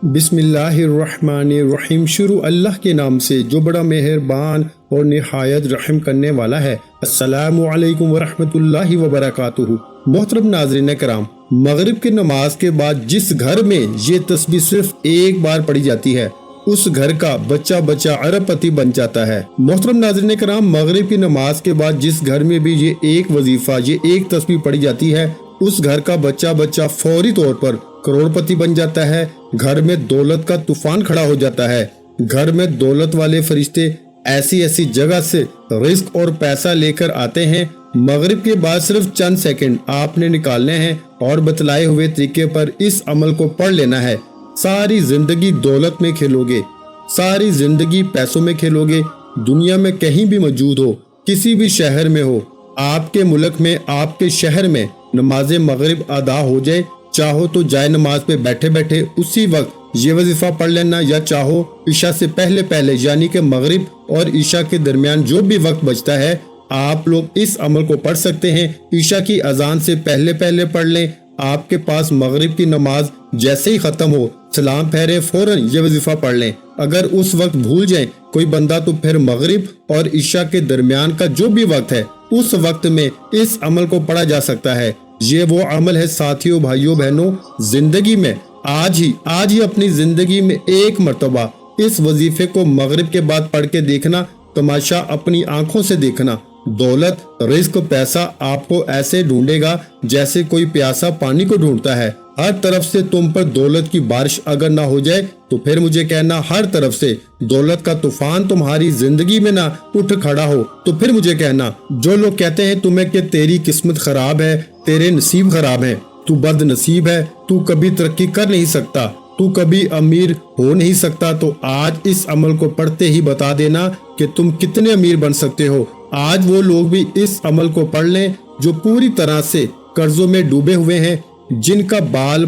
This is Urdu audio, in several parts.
بسم اللہ الرحمن الرحیم۔ شروع اللہ کے نام سے جو بڑا مہربان اور نہایت رحم کرنے والا ہے۔ السلام علیکم ورحمۃ اللہ وبرکاتہ۔ محترم ناظرین کرام، مغرب کی نماز کے بعد جس گھر میں یہ تسبیح صرف ایک بار پڑھی جاتی ہے اس گھر کا بچہ ارب پتی بن جاتا ہے۔ محترم ناظرین کرام، مغرب کی نماز کے بعد جس گھر میں بھی یہ ایک وظیفہ، یہ ایک تسبیح پڑھی جاتی ہے اس گھر کا بچہ فوری طور پر کروڑ پتی بن جاتا ہے۔ گھر میں دولت کا طوفان کھڑا ہو جاتا ہے۔ گھر میں دولت والے فرشتے ایسی جگہ سے رزق اور پیسہ لے کر آتے ہیں۔ مغرب کے بعد صرف چند سیکنڈ آپ نے نکالنے ہیں اور بتلائے ہوئے طریقے پر اس عمل کو پڑھ لینا ہے۔ ساری زندگی دولت میں کھیلو گے، ساری زندگی پیسوں میں کھیلو گے۔ دنیا میں کہیں بھی موجود ہو، کسی بھی شہر میں ہو، آپ کے ملک میں، آپ کے شہر میں نماز مغرب ادا ہو جائے، چاہو تو جائے نماز پہ بیٹھے بیٹھے اسی وقت یہ وظیفہ پڑھ لینا، یا چاہو عشاء سے پہلے یعنی کہ مغرب اور عشاء کے درمیان جو بھی وقت بچتا ہے آپ لوگ اس عمل کو پڑھ سکتے ہیں۔ عشاء کی اذان سے پہلے پڑھ لیں۔ آپ کے پاس مغرب کی نماز جیسے ہی ختم ہو، سلام پھیرے فوراً یہ وظیفہ پڑھ لیں۔ اگر اس وقت بھول جائیں کوئی بندہ تو پھر مغرب اور عشاء کے درمیان کا جو بھی وقت ہے اس وقت میں اس عمل کو پڑھا جا سکتا ہے۔ یہ وہ عمل ہے ساتھیوں، بھائیوں، بہنوں، زندگی میں آج ہی اپنی زندگی میں ایک مرتبہ اس وظیفے کو مغرب کے بعد پڑھ کے دیکھنا، تماشا اپنی آنکھوں سے دیکھنا۔ دولت، رزق، پیسہ آپ کو ایسے ڈھونڈے گا جیسے کوئی پیاسا پانی کو ڈھونڈتا ہے۔ ہر طرف سے تم پر دولت کی بارش اگر نہ ہو جائے تو پھر مجھے کہنا، ہر طرف سے دولت کا طوفان تمہاری زندگی میں نہ اٹھ کھڑا ہو تو پھر مجھے کہنا۔ جو لوگ کہتے ہیں تمہیں کہ تیری قسمت خراب ہے، تیرے نصیب خراب ہے، تو بد نصیب ہے، تو کبھی ترقی کر نہیں سکتا، تو کبھی امیر ہو نہیں سکتا، تو آج اس عمل کو پڑھتے ہی بتا دینا کہ تم کتنے امیر بن سکتے ہو۔ آج وہ لوگ بھی اس عمل کو پڑھ لیں جو پوری طرح سے قرضوں میں ڈوبے ہوئے ہیں، جن کا بال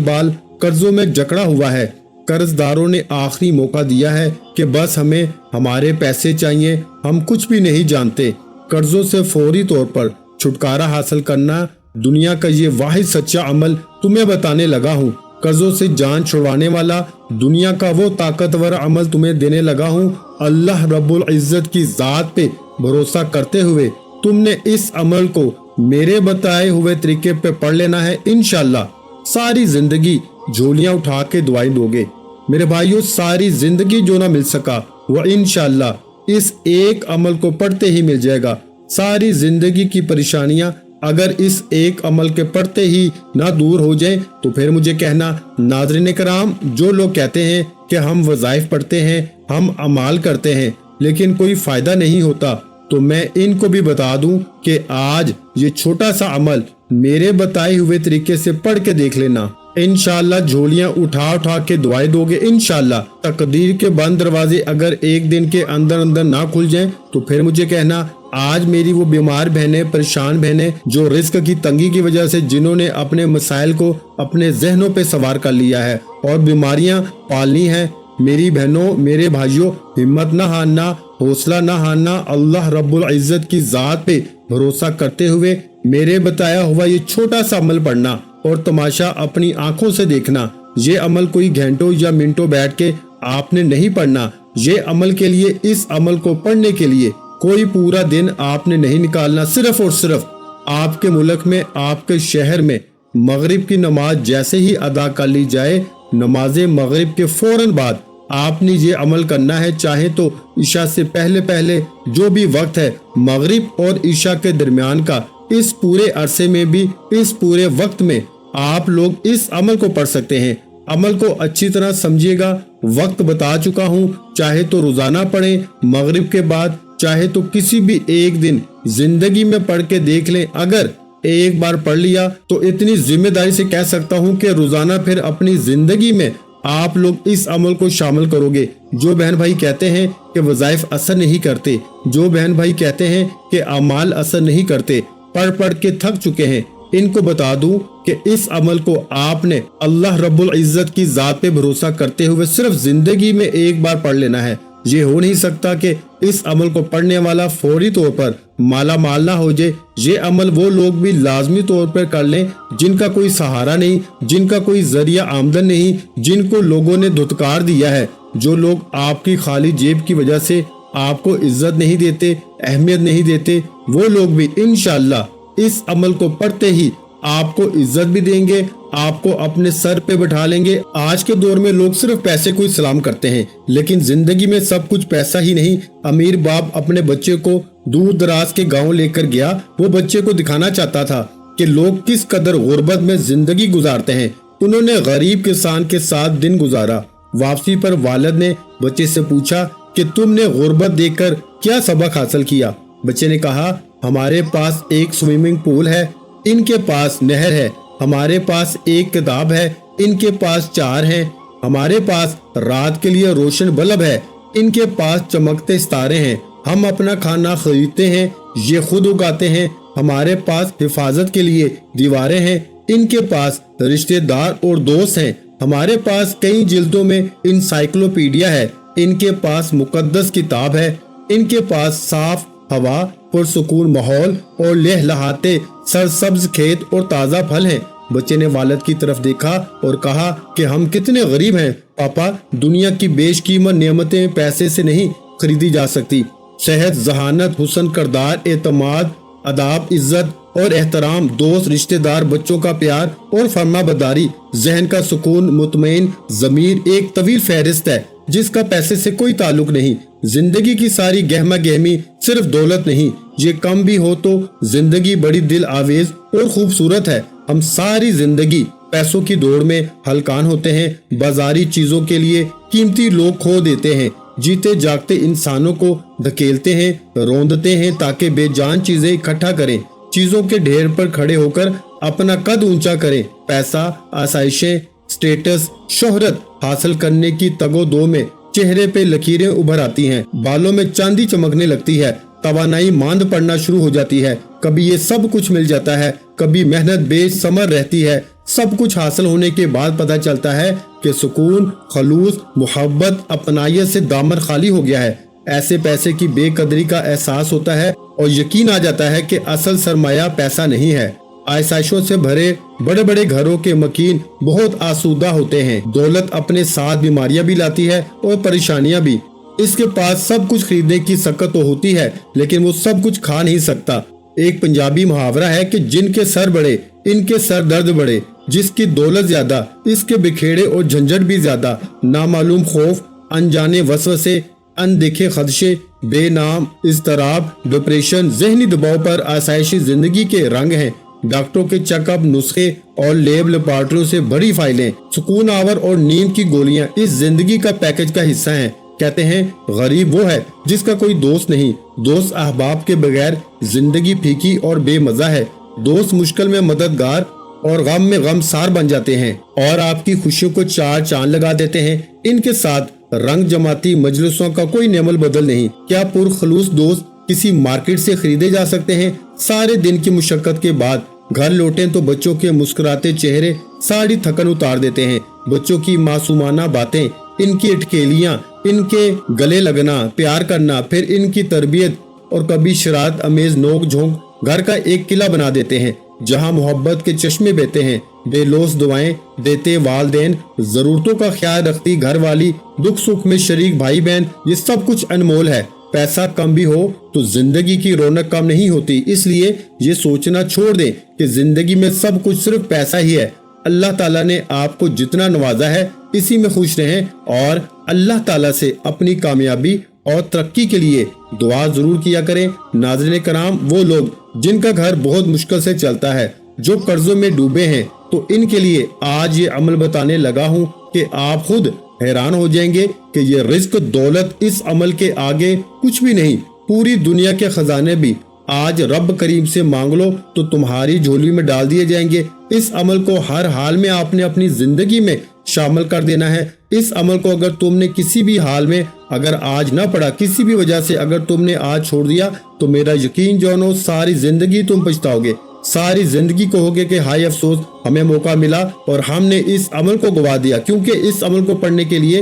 قرضوں میں جکڑا ہوا ہے۔ قرض داروں نے آخری موقع دیا ہے کہ بس ہمیں ہمارے پیسے چاہیے، ہم کچھ بھی نہیں جانتے۔ قرضوں سے فوری طور پر چھٹکارا حاصل کرنا دنیا کا یہ واحد سچا عمل تمہیں بتانے لگا ہوں۔ قرضوں سے جان چھڑوانے والا دنیا کا وہ طاقتور عمل تمہیں دینے لگا ہوں۔ اللہ رب العزت کی ذات پہ بھروسہ کرتے ہوئے تم نے اس عمل کو میرے بتائے ہوئے طریقے پہ پڑھ لینا ہے۔ انشاءاللہ ساری زندگی جھولیاں اٹھا کے دعائیں دو گے۔ میرے بھائیوں، ساری زندگی جو نہ مل سکا وہ انشاءاللہ اس ایک عمل کو پڑھتے ہی مل جائے گا۔ ساری زندگی کی پریشانیاں اگر اس ایک عمل کے پڑھتے ہی نہ دور ہو جائیں تو پھر مجھے کہنا۔ ناظرین کرام، جو لوگ کہتے ہیں کہ ہم وظائف پڑھتے ہیں، ہم اعمال کرتے ہیں لیکن کوئی فائدہ نہیں ہوتا، تو میں ان کو بھی بتا دوں کہ آج یہ چھوٹا سا عمل میرے بتائے ہوئے طریقے سے پڑھ کے دیکھ لینا۔ انشاءاللہ جھولیاں اٹھا کے دعائیں دو گے۔ انشاءاللہ تقدیر کے بند دروازے اگر ایک دن کے اندر نہ کھل جائیں تو پھر مجھے کہنا۔ آج میری وہ بیمار بہنیں، پریشان بہنیں جو رزق کی تنگی کی وجہ سے جنہوں نے اپنے مسائل کو اپنے ذہنوں پہ سوار کر لیا ہے اور بیماریاں پالنی ہیں، میری بہنوں، میرے بھائیوں، ہمت نہ ہارنا، حوصلہ نہ ہارنا، اللہ رب العزت کی ذات پہ بھروسہ کرتے ہوئے میرے بتایا ہوا یہ چھوٹا سا عمل پڑھنا اور تماشا اپنی آنکھوں سے دیکھنا۔ یہ عمل کوئی گھنٹوں یا منٹوں بیٹھ کے آپ نے نہیں پڑھنا۔ یہ عمل کے لیے، اس عمل کو پڑھنے کے لیے کوئی پورا دن آپ نے نہیں نکالنا۔ صرف اور صرف آپ کے ملک میں، آپ کے شہر میں مغرب کی نماز جیسے ہی ادا کر لی جائے، نماز مغرب کے فوراً بعد آپ نے یہ عمل کرنا ہے۔ چاہے تو عشاء سے پہلے جو بھی وقت ہے مغرب اور عشاء کے درمیان کا، اس پورے عرصے میں بھی، اس پورے وقت میں آپ لوگ اس عمل کو پڑھ سکتے ہیں۔ عمل کو اچھی طرح سمجھیے گا، وقت بتا چکا ہوں، چاہے تو روزانہ پڑھیں مغرب کے بعد، چاہے تو کسی بھی ایک دن زندگی میں پڑھ کے دیکھ لیں۔ اگر ایک بار پڑھ لیا تو اتنی ذمہ داری سے کہہ سکتا ہوں کہ روزانہ پھر اپنی زندگی میں آپ لوگ اس عمل کو شامل کرو گے۔ جو بہن بھائی کہتے ہیں کہ وظائف اثر نہیں کرتے، جو بہن بھائی کہتے ہیں کہ اعمال اثر نہیں کرتے، پڑھ کے تھک چکے ہیں، ان کو بتا دوں کہ اس عمل کو آپ نے اللہ رب العزت کی ذات پہ بھروسہ کرتے ہوئے صرف زندگی میں ایک بار پڑھ لینا ہے۔ یہ ہو نہیں سکتا کہ اس عمل کو پڑھنے والا فوری طور پر مالا مال نہ ہو جائے۔ یہ عمل وہ لوگ بھی لازمی طور پر کر لیں جن کا کوئی سہارا نہیں، جن کا کوئی ذریعہ آمدن نہیں، جن کو لوگوں نے دھتکار دیا ہے۔ جو لوگ آپ کی خالی جیب کی وجہ سے آپ کو عزت نہیں دیتے، اہمیت نہیں دیتے، وہ لوگ بھی انشاءاللہ اس عمل کو پڑھتے ہی آپ کو عزت بھی دیں گے، آپ کو اپنے سر پہ بٹھا لیں گے۔ آج کے دور میں لوگ صرف پیسے کو سلام کرتے ہیں، لیکن زندگی میں سب کچھ پیسہ ہی نہیں۔ امیر باپ اپنے بچے کو دور دراز کے گاؤں لے کر گیا، وہ بچے کو دکھانا چاہتا تھا کہ لوگ کس قدر غربت میں زندگی گزارتے ہیں۔ انہوں نے غریب کسان کے ساتھ دن گزارا۔ واپسی پر والد نے بچے سے پوچھا کہ تم نے غربت دیکھ کر کیا سبق حاصل کیا؟ بچے نے کہا، ہمارے پاس ایک سوئمنگ پول ہے، ان کے پاس نہر ہے، ہمارے پاس ایک کتاب ہے، ان کے پاس 4 ہیں، ہمارے پاس رات کے لیے روشن بلب ہے، ان کے پاس چمکتے ستارے ہیں، ہم اپنا کھانا خریدتے ہیں، یہ خود اگاتے ہیں، ہمارے پاس حفاظت کے لیے دیواریں ہیں، ان کے پاس رشتہ دار اور دوست ہیں، ہمارے پاس کئی جلدوں میں انسائکلوپیڈیا ہے، ان کے پاس مقدس کتاب ہے، ان کے پاس صاف ہوا، پرسکون ماحول اور لہلہاتے سرسبز کھیت اور تازہ پھل ہیں۔ بچے نے والد کی طرف دیکھا اور کہا کہ ہم کتنے غریب ہیں پاپا، دنیا کی بیش قیمت نعمتیں پیسے سے نہیں خریدی جا سکتی۔ صحت، ذہانت، حسن کردار، اعتماد، اداب، عزت اور احترام، دوست، رشتہ دار، بچوں کا پیار اور فرما برداری، ذہن کا سکون، مطمئن ضمیر، ایک طویل فہرست ہے جس کا پیسے سے کوئی تعلق نہیں۔ زندگی کی ساری گہما گہمی صرف دولت نہیں، یہ کم بھی ہو تو زندگی بڑی دل آویز اور خوبصورت ہے۔ ہم ساری زندگی پیسوں کی دوڑ میں ہلکان ہوتے ہیں، بازاری چیزوں کے لیے قیمتی لوگ کھو دیتے ہیں، جیتے جاگتے انسانوں کو دھکیلتے ہیں، روندتے ہیں تاکہ بے جان چیزیں اکٹھا کریں، چیزوں کے ڈھیر پر کھڑے ہو کر اپنا قد اونچا کریں۔ پیسہ، آسائشیں، سٹیٹس، شہرت حاصل کرنے کی تگ و دو میں چہرے پہ لکیریں ابھر آتی ہیں، بالوں میں چاندی چمکنے لگتی ہے، توانائی ماند پڑنا شروع ہو جاتی ہے۔ کبھی یہ سب کچھ مل جاتا ہے، کبھی محنت بے ثمر رہتی ہے۔ سب کچھ حاصل ہونے کے بعد پتہ چلتا ہے کہ سکون، خلوص، محبت، اپنائیت سے دامن خالی ہو گیا ہے۔ ایسے پیسے کی بے قدری کا احساس ہوتا ہے اور یقین آ جاتا ہے کہ اصل سرمایہ پیسہ نہیں ہے۔ آسائشوں سے بھرے بڑے بڑے گھروں کے مکین بہت آسودہ ہوتے ہیں۔ دولت اپنے ساتھ بیماریاں بھی لاتی ہے اور پریشانیاں بھی۔ اس کے پاس سب کچھ خریدنے کی سکت تو ہوتی ہے، لیکن وہ سب کچھ کھا نہیں سکتا۔ ایک پنجابی محاورہ ہے کہ جن کے سر بڑے ان کے سر درد بڑے، جس کی دولت زیادہ اس کے بکھیڑے اور جھنجھٹ بھی زیادہ۔ نامعلوم خوف، انجانے وسوسے، اندیکھے خدشے، بے نام اضطراب، ڈپریشن، ذہنی دباؤ پر آسائشی زندگی کے رنگ ہیں۔ ڈاکٹروں کے چیک اپ، نسخے اور لیب لیبارٹریوں سے بڑی فائلیں، سکون آور اور نیند کی گولیاں اس زندگی کا پیکج کا حصہ ہیں۔ کہتے ہیں غریب وہ ہے جس کا کوئی دوست نہیں۔ دوست احباب کے بغیر زندگی پھیکی اور بے مزہ ہے۔ دوست مشکل میں مددگار اور غم میں غم سار بن جاتے ہیں اور آپ کی خوشیوں کو 4 چاند لگا دیتے ہیں۔ ان کے ساتھ رنگ جماتی مجلسوں کا کوئی نعم البدل نہیں۔ کیا پرخلوص دوست کسی مارکیٹ سے خریدے جا سکتے ہیں؟ سارے دن کی مشقت کے بعد گھر لوٹیں تو بچوں کے مسکراتے چہرے ساری تھکن اتار دیتے ہیں۔ بچوں کی معصومانہ باتیں، ان کی اٹکیلیاں، ان کے گلے لگنا، پیار کرنا، پھر ان کی تربیت اور کبھی شرارت امیز نوک جھونک گھر کا ایک قلعہ بنا دیتے ہیں جہاں محبت کے چشمے بہتے ہیں۔ بے لوث دعائیں دیتے والدین، ضرورتوں کا خیال رکھتی گھر والی، دکھ سکھ میں شریک بھائی بہن، یہ سب کچھ انمول ہے۔ پیسہ کم بھی ہو تو زندگی کی رونق کم نہیں ہوتی، اس لیے یہ سوچنا چھوڑ دیں کہ زندگی میں سب کچھ صرف پیسہ ہی ہے۔ اللہ تعالیٰ نے آپ کو جتنا نوازا ہے اسی میں خوش رہیں اور اللہ تعالیٰ سے اپنی کامیابی اور ترقی کے لیے دعا ضرور کیا کریں۔ ناظرین کرام، وہ لوگ جن کا گھر بہت مشکل سے چلتا ہے، جو قرضوں میں ڈوبے ہیں، تو ان کے لیے آج یہ عمل بتانے لگا ہوں کہ آپ خود حیران ہو جائیں گے کہ یہ رزق، دولت اس عمل کے آگے کچھ بھی نہیں۔ پوری دنیا کے خزانے بھی آج رب کریم سے مانگ لو تو تمہاری جھولی میں ڈال دیے جائیں گے۔ اس عمل کو ہر حال میں آپ نے اپنی زندگی میں شامل کر دینا ہے۔ اس عمل کو اگر تم نے کسی بھی حال میں اگر آج نہ پڑھا، کسی بھی وجہ سے اگر تم نے آج چھوڑ دیا، تو میرا یقین جانو ساری زندگی تم پچھتاؤ گے۔ ساری زندگی کہو گے کہ ہائے افسوس، ہمیں موقع ملا اور ہم نے اس عمل کو گوا دیا، کیونکہ اس عمل کو پڑھنے کے لیے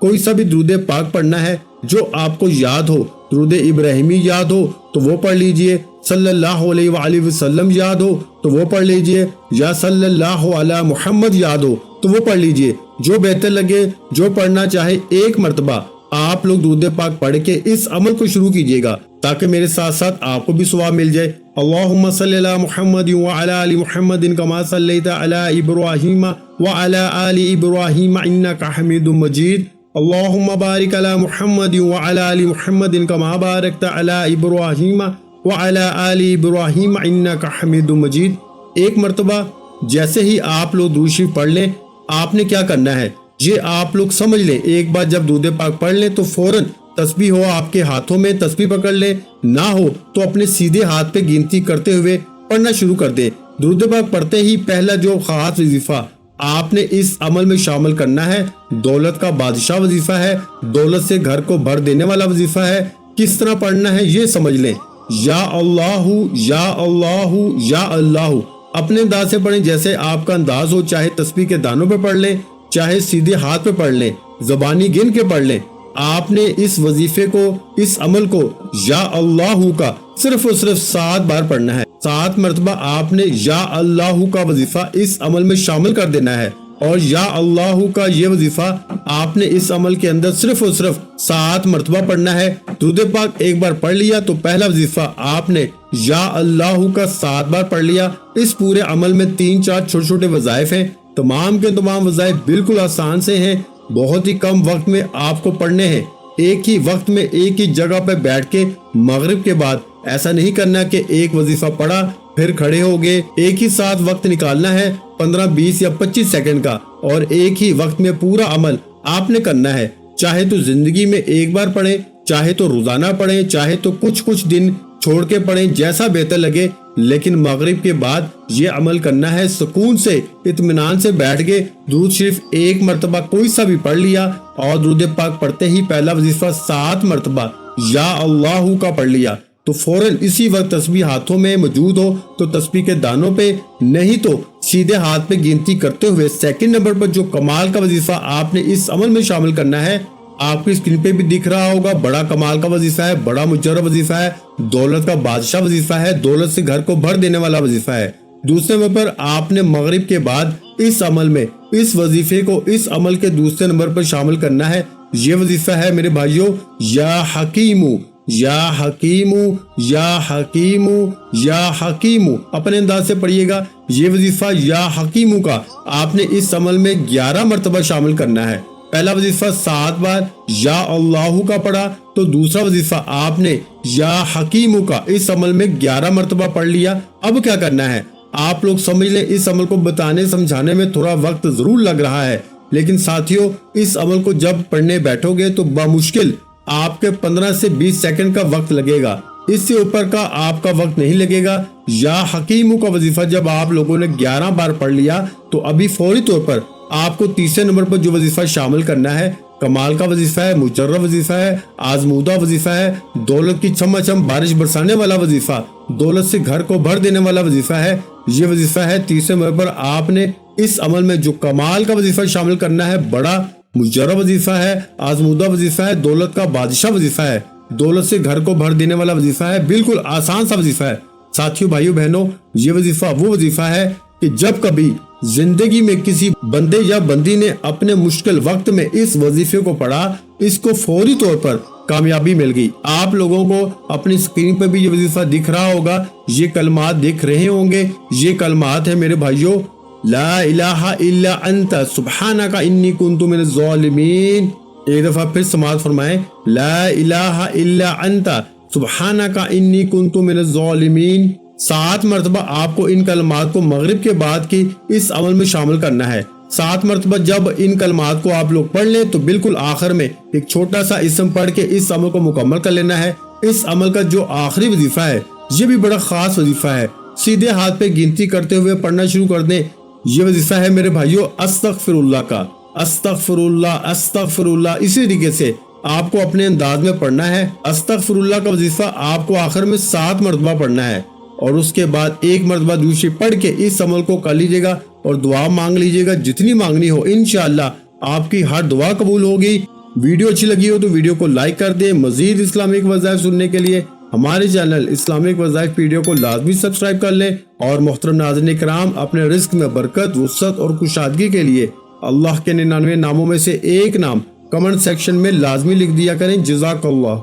کوئی سا بھی درود پاک پڑھنا ہے جو آپ کو یاد ہو، درود ابراہیمی یاد ہو تو وہ پڑھ لیجئے، صلی اللہ علیہ وآلہ وسلم یاد ہو تو وہ پڑھ لیجئے، یا صلی اللہ علی محمد یاد ہو تو وہ پڑھ لیجئے، جو بہتر لگے، جو پڑھنا چاہے ایک مرتبہ آپ لوگ درود پاک پڑھ کے اس عمل کو شروع کیجئے گا تاکہ میرے ساتھ ساتھ آپ کو بھی ثواب مل جائے۔ اللہم صلی علی محمد وعلی آل محمد کما صلیت علی ابراہیم وعلی آل ابراہیم انک حمید مجید، اللہم بارک علی محمد وعلی آل محمد کما بارکت علی ابراہیم وعلی آل ابراہیم انک حمید مجید۔ ایک مرتبہ جیسے ہی آپ لوگ درود شریف پڑھ لیں، آپ نے کیا کرنا ہے یہ آپ لوگ سمجھ لیں۔ ایک بار جب درود پاک پڑھ لیں تو فوراً تسبیح ہو آپ کے ہاتھوں میں تسبیح پکڑ لیں، نہ ہو تو اپنے سیدھے ہاتھ پہ گنتی کرتے ہوئے پڑھنا شروع کر دیں۔ درود پاک پڑھتے ہی پہلا جو خاص وظیفہ آپ نے اس عمل میں شامل کرنا ہے، دولت کا بادشاہ وظیفہ ہے، دولت سے گھر کو بھر دینے والا وظیفہ ہے۔ کس طرح پڑھنا ہے یہ سمجھ لیں۔ یا اللہ یا اللہ یا اللہ، اپنے انداز سے پڑھیں جیسے آپ کا انداز ہو، چاہے تسبیح کے دانوں پہ پڑھ لیں، چاہے سیدھے ہاتھ پہ پڑھ لیں، زبانی گن کے پڑھ لیں۔ آپ نے اس وظیفے کو، اس عمل کو یا اللہ کا صرف اور صرف 7 بار پڑھنا ہے۔ 7 مرتبہ آپ نے یا اللہ کا وظیفہ اس عمل میں شامل کر دینا ہے، اور یا اللہ کا یہ وظیفہ آپ نے اس عمل کے اندر صرف اور صرف 7 مرتبہ پڑھنا ہے۔ درود پاک ایک بار پڑھ لیا تو پہلا وظیفہ آپ نے یا اللہ کا 7 بار پڑھ لیا۔ اس پورے عمل میں 3-4 چھوٹے چھوٹے وظائف ہیں، تمام کے تمام وظائف بالکل آسان سے ہیں، بہت ہی کم وقت میں آپ کو پڑھنے ہیں۔ ایک ہی وقت میں ایک ہی جگہ پہ بیٹھ کے مغرب کے بعد ایسا نہیں کرنا کہ ایک وظیفہ پڑھا پھر کھڑے ہو گئے۔ ایک ہی ساتھ وقت نکالنا ہے 15 20 یا 25 سیکنڈ کا، اور ایک ہی وقت میں پورا عمل آپ نے کرنا ہے۔ چاہے تو زندگی میں ایک بار پڑھیں، چاہے تو روزانہ پڑھیں، چاہے تو کچھ دن چھوڑ کے پڑھیں، جیسا بہتر لگے، لیکن مغرب کے بعد یہ عمل کرنا ہے۔ سکون سے اطمینان سے بیٹھ گئے، درود شریف ایک مرتبہ کوئی سا بھی پڑھ لیا، اور درود پاک پڑھتے ہی پہلا وظیفہ 7 مرتبہ یا اللہ کا پڑھ لیا تو فوراً اسی وقت تسبیح ہاتھوں میں موجود ہو تو تسبیح کے دانوں پہ، نہیں تو سیدھے ہاتھ پہ گنتی کرتے ہوئے سیکنڈ نمبر پر جو کمال کا وظیفہ آپ نے اس عمل میں شامل کرنا ہے، آپ کی اسکرین پہ بھی دکھ رہا ہوگا، بڑا کمال کا وظیفہ ہے، بڑا مجرب وظیفہ ہے، دولت کا بادشاہ وظیفہ ہے، دولت سے گھر کو بھر دینے والا وظیفہ ہے۔ دوسرے نمبر پر آپ نے مغرب کے بعد اس عمل میں اس وظیفے کو اس عمل کے دوسرے نمبر پر شامل کرنا ہے۔ یہ وظیفہ ہے میرے بھائیوں، یا حکیمو یا حکیمو یا حکیمو یا حکیمو، اپنے انداز سے پڑھیے گا۔ یہ وظیفہ یا حکیمو کا آپ نے اس عمل میں 11 مرتبہ شامل کرنا ہے۔ پہلا وظیفہ 7 بار یا اللہ کا پڑھا تو دوسرا وظیفہ آپ نے یا حکیمو کا اس عمل میں 11 مرتبہ پڑھ لیا۔ اب کیا کرنا ہے آپ لوگ سمجھ لیں۔ اس عمل کو بتانے سمجھانے میں تھوڑا وقت ضرور لگ رہا ہے، لیکن ساتھیوں اس عمل کو جب پڑھنے بیٹھو گے تو بمشکل آپ کے 15 سے 20 سیکنڈ کا وقت لگے گا، اس سے اوپر کا آپ کا وقت نہیں لگے گا۔ یا حکیمو کا وظیفہ جب آپ لوگوں نے 11 بار پڑھ لیا تو ابھی فوری طور پر آپ کو تیسرے نمبر پر جو وظیفہ شامل کرنا ہے، کمال کا وظیفہ ہے، مجرب وظیفہ ہے، آزمودہ وظیفہ ہے، دولت کی چھم چھم بارش برسانے والا وظیفہ، دولت سے گھر کو بھر دینے والا وظیفہ ہے۔ یہ وظیفہ ہے تیسرے نمبر پر آپ نے اس عمل میں جو کمال کا وظیفہ شامل کرنا ہے، بڑا مجرب وظیفہ ہے، آزمودہ وظیفہ ہے، دولت کا بادشاہ وظیفہ ہے، دولت سے گھر کو بھر دینے والا وظیفہ ہے، بالکل آسان سا وظیفہ ہے۔ ساتھیوں بھائیوں بہنوں، یہ وظیفہ وہ وظیفہ ہے کہ جب کبھی زندگی میں کسی بندے یا بندی نے اپنے مشکل وقت میں اس وظیفے کو پڑھا، اس کو فوری طور پر کامیابی مل گئی۔ آپ لوگوں کو اپنی اسکرین پہ بھی یہ وظیفہ دکھ رہا ہوگا، یہ کلمات دکھ رہے ہوں گے۔ یہ کلمات ہیں میرے بھائیوں، لا الہ الا انت سبحانک انی کنت من الظالمین۔ ایک دفعہ پھر سماعت فرمائیں، لا الہ الا انت سبحانک انی کنت من الظالمین۔ 7 مرتبہ آپ کو ان کلمات کو مغرب کے بعد کی اس عمل میں شامل کرنا ہے۔ 7 مرتبہ جب ان کلمات کو آپ لوگ پڑھ لیں تو بالکل آخر میں ایک چھوٹا سا اسم پڑھ کے اس عمل کو مکمل کر لینا ہے۔ اس عمل کا جو آخری وظیفہ ہے یہ بھی بڑا خاص وظیفہ ہے، سیدھے ہاتھ پہ گنتی کرتے ہوئے پڑھنا شروع کر دیں۔ یہ وظیفہ ہے میرے بھائیوں استغفر اللہ کا، استغفر اللہ استغفر اللہ۔ اسی طریقے سے آپ کو اپنے انداز میں پڑھنا ہے۔ استغفر اللہ کا وظیفہ آپ کو آخر میں 7 مرتبہ پڑھنا ہے، اور اس کے بعد 1 مرتبہ دوسری پڑھ کے اس عمل کو کر لیجئے گا اور دعا مانگ لیجئے گا، جتنی مانگنی ہو۔ انشاءاللہ آپ کی ہر دعا قبول ہوگی، ویڈیو اچھی لگی ہو تو ویڈیو کو لائک کر دیں۔ مزید اسلامک وظائف سننے کے لیے ہمارے چینل اسلامک وظائف ویڈیو کو لازمی سبسکرائب کر لیں، اور محترم ناظرین کرام، اپنے رزق میں برکت، وسعت اور کشادگی کے لیے اللہ کے 99 ناموں میں سے ایک نام کمنٹ سیکشن میں لازمی لکھ دیا کریں۔ جزاک اللہ۔